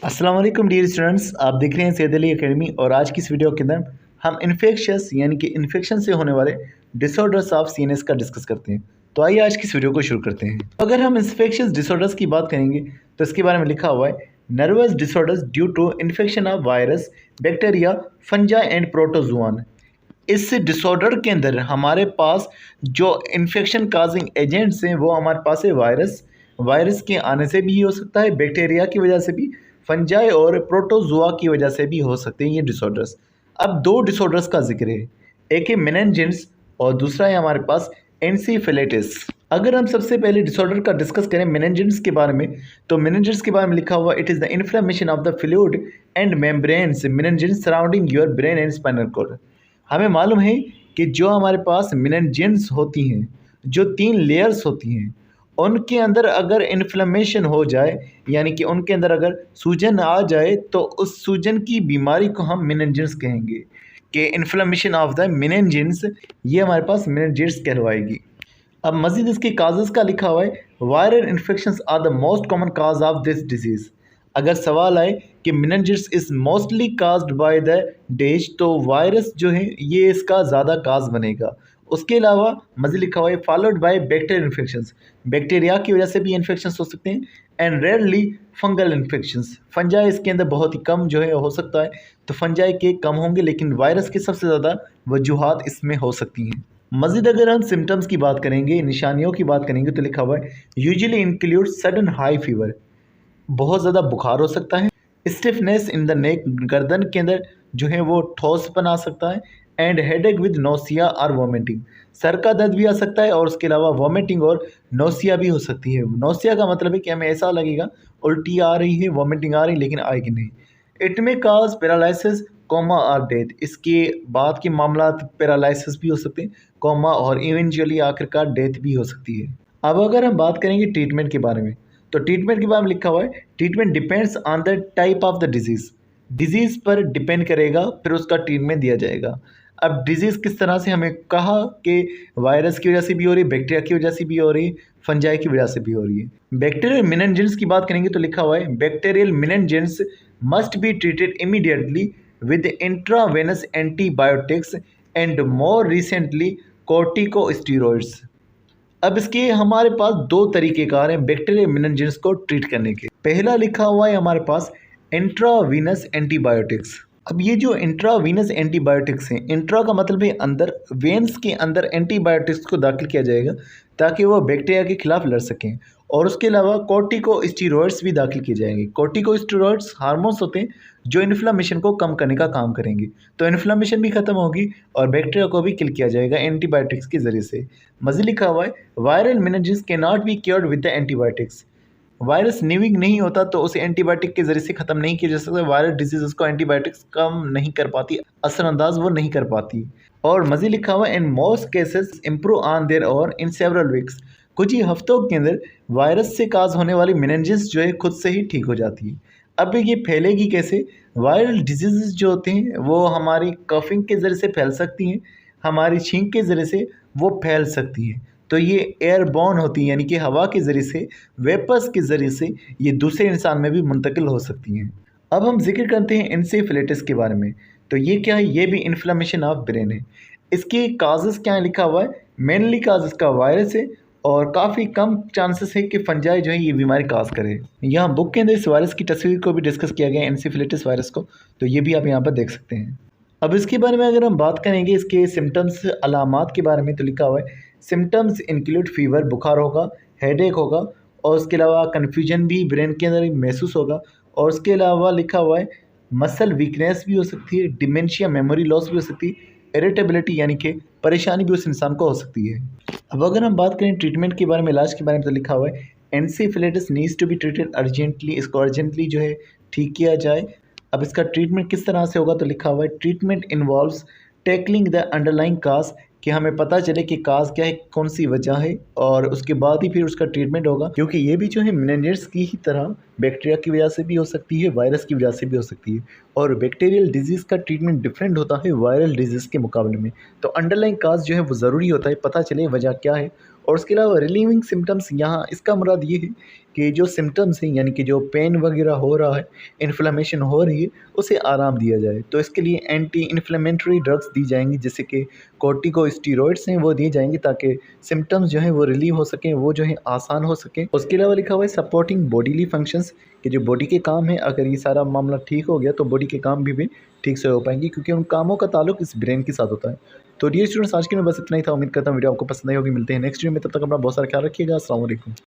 अस्सलाम वालेकुम dear students, आप देख रहे हैं सैयद अली एकेडमी। और आज की इस वीडियो के अंदर हम इन्फेक्शस यानी कि इन्फेक्शन से होने वाले डिसऑर्डर्स ऑफ सीएनएस का डिस्कस करते हैं। तो आइए आज की इस वीडियो को शुरू करते हैं। अगर हम इन्फेक्शस डिसऑर्डर्स की बात करेंगे तो इसके बारे में लिखा हुआ है nervous disorders due to infection of virus, bacteria, fungi and protozoan. इस डिसऑर्डर के अंदर हमारे पास जो इन्फेक्शन काजिंग एजेंट्स हैं वो हमारे पास है वायरस के आने से भी हो सकता है, बैक्टीरिया की वजह से भी, फंजाई और प्रोटोजुआ की वजह से भी हो सकते हैं ये डिसऑर्डर्स। अब दो डिसऑर्डर्स का जिक्र है, एक है मेनिंजेस और दूसरा है हमारे पास एनसीफिलिटिस। अगर हम सबसे पहले डिसऑर्डर का डिस्कस करें मेनिंजेस के बारे में, तो मेनिंजेस के बारे में लिखा हुआ it is the inflammation of the fluid and membranes meninges surrounding your brain and spinal cord. हमें मालूम है कि जो हमारे पास मेनिंजेस होती हैं, जो 3 लेयर्स होती हैं, उनके अंदर अगर इन्फ्लेमेशन हो जाए यानी कि उनके अंदर अगर सूजन आ जाए तो उस सूजन की बीमारी को हम मेनिंजेस कहेंगे कि इन्फ्लेमेशन ऑफ द मेनिंजेस, ये हमारे पास मेनिंजेस कहलवाएगी। अब मज़ीद इसके काजेज़ का लिखा हुआ है viral infections are the most common cause of this disease. अगर सवाल आए कि meninges is mostly caused by the days, तो वायरस जो है ये इसका ज़्यादा काज बनेगा। उसके अलावा मज़ीद लिखा हुआ है followed by bacterial infections, bacteria की वजह से भी इन्फेक्शंस हो सकते हैं, and rarely fungal infections. Fungi इसके अंदर बहुत ही कम जो है हो सकता है, तो फंजाई के कम होंगे, लेकिन वायरस के सबसे ज़्यादा वजूहात इसमें हो सकती हैं। मज़ीद अगर हम सिम्टम्स की बात करेंगे, निशानियों की बात करेंगे, तो लिखा हुआ है usually include sudden high fever, बहुत ज़्यादा बुखार हो सकता है, स्टिफनेस इन द नेक, गर्दन के अंदर जो है वो ठोसपन आ सकता है, एंड हेडेक विद नोसिया और वोमिटिंग, सर का दर्द भी आ सकता है, और उसके अलावा वोमिटिंग और नोसिया भी हो सकती है। नोसिया का मतलब है कि हमें ऐसा लगेगा उल्टी आ रही है, वोमिटिंग आ रही, लेकिन आएगी नहीं। इट में काज पैरालिसिस, कोमा और डेथ, इसके बाद के मामला पैरालिसिस भी हो सकते हैं, कोमा और इवेंचुअली आखिरकार डेथ भी हो सकती है। अब अगर हम बात करेंगे ट्रीटमेंट के बारे में, तो ट्रीटमेंट के बारे में लिखा हुआ है treatment depends on the type of the disease पर डिपेंड करेगा, फिर उसका ट्रीटमेंट दिया जाएगा। अब डिजीज़ किस तरह से, हमें कहा कि वायरस की वजह से भी हो रही है, बैक्टीरिया की वजह से भी हो रही है, फंजाई की वजह से भी हो रही है। बैक्टीरियल मेनिंजेस की बात करेंगे तो लिखा हुआ है bacterial meninges must be treated immediately with intravenous antibiotics and more recently corticosteroids. अब इसके हमारे पास दो तरीक़ेकार हैं बैक्टीरियल मेनिंजेस को ट्रीट करने के। पहला लिखा हुआ है हमारे पास इंट्रावीनस एंटीबायोटिक्स। अब ये जो इंट्रावीनस एंटीबायोटिक्स हैं, इंट्रा का मतलब है अंदर, वेन्स के अंदर एंटीबायोटिक्स को दाखिल किया जाएगा ताकि वो बैक्टीरिया के खिलाफ लड़ सकें, और उसके अलावा कॉर्टिकोस्टेरॉइड्स भी दाखिल किए जाएंगे। कॉर्टिकोस्टेरॉइड्स हार्मोन्स होते हैं जो इन्फ्लेमेशन को कम करने का काम करेंगे, तो इन्फ्लेमेशन भी खत्म होगी और बैक्टीरिया को भी किल किया जाएगा एंटीबायोटिक्स के ज़रिए से। मज़ीद लिखा हुआ है viral meninges can not be cured with the antibiotics. Virus न्यूइंग नहीं होता तो उसे एंटीबायोटिक के ज़रिए से ख़त्म नहीं किया जा सकता। वायरल डिजीज़ को एंटीबायोटिक्स कम नहीं कर पाती, असरअंदाज वो नहीं कर पाती। और मज़ीद लिखा हुआ in most cases improve on their और इन सेवरल वीक्स, कुछ ही हफ्तों के अंदर वायरस से काज होने वाली मेनिंजेस जो है खुद से ही ठीक हो जाती है। अब ये फैलेगी कैसे? वायरल डिजीज़ जो होते हैं वो हमारी कफिंग के ज़रिए से फैल सकती हैं, हमारी छींक के ज़रिए से वो फैल सकती हैं, तो ये एयरबॉर्न होती हैं, यानी कि हवा के ज़रिए से, वेपर्स के ज़रिए से ये दूसरे इंसान में भी मुंतकिल हो सकती हैं। अब हम जिक्र करते हैं एनसेफेलिटिस के बारे में। तो ये क्या है? ये भी इन्फ्लेमेशन ऑफ ब्रेन है। इसके काजेज़ क्या है लिखा हुआ है, मेनली काज इसका वायरस है, और काफ़ी कम चांसेस है कि फंजाई जो है ये बीमारी काज करे। यहाँ बुक के अंदर इस वायरस की तस्वीर को भी डिस्कस किया गया है, एनसेफेलिटिस वायरस को, तो ये भी आप यहाँ पर देख सकते हैं। अब इसके बारे में अगर हम बात करेंगे, इसके सिम्टम्स, अलामात के बारे में, तो लिखा हुआ है सिम्टम्स इंक्लूड फीवर, बुखार होगा, हेडेक होगा, और उसके अलावा कन्फ्यूजन भी ब्रेन के अंदर महसूस होगा, और उसके अलावा लिखा हुआ है मसल वीकनेस भी हो सकती है, डिमेंशिया, मेमोरी लॉस भी हो सकती है, इरिटेबिलिटी यानी कि परेशानी भी उस इंसान को हो सकती है। अब अगर हम बात करें ट्रीटमेंट के बारे में, इलाज के बारे में, तो लिखा हुआ है encephalitis needs to be treated urgently, इसको अर्जेंटली जो है ठीक किया जाए। अब इसका ट्रीटमेंट किस तरह से होगा, तो लिखा हुआ है treatment involves tackling the underlying cause, कि हमें पता चले कि काज क्या है, कौन सी वजह है, और उसके बाद ही फिर उसका ट्रीटमेंट होगा, क्योंकि ये भी जो है मेनिंजेस की ही तरह बैक्टीरिया की वजह से भी हो सकती है, वायरस की वजह से भी हो सकती है, और बैक्टीरियल डिजीज़ का ट्रीटमेंट डिफरेंट होता है वायरल डिजीज़ के मुकाबले में। तो अंडरलाइंग काज जो है वो ज़रूरी होता है, पता चले वजह क्या है, और उसके अलावा रिलीविंग सिम्टम्स, यहाँ इसका मुराद ये है कि जो सिम्टम्स हैं यानी कि जो पेन वगैरह हो रहा है, इन्फ्लेमेशन हो रही है, उसे आराम दिया जाए। तो इसके लिए एंटी इन्फ्लेमेटरी ड्रग्स दी जाएंगी, जैसे कि कॉर्टिकोस्टेरॉइड्स हैं वो दिए जाएंगे ताकि सिम्टम्स जो हैं वो रिलीव हो सकें, वो जो है आसान हो सकें। उसके अलावा लिखा हुआ है सपोर्टिंग बॉडीली फंक्शंस, कि जो बॉडी के काम है, अगर ये सारा मामला ठीक हो गया तो बॉडी के काम भी ठीक से हो पाएंगे, क्योंकि उन कामों का ताल्लुक इस ब्रेन के साथ होता है। तो डियर स्टूडेंट्स, आज के में बस इतना ही था। उम्मीद करता हूँ वीडियो आपको पसंद आई होगी। मिलते हैं नेक्स्ट वीडियो में, तब तक अपना बहुत सारा ख्याल रखिएगा। अस्सलाम वालेकुम।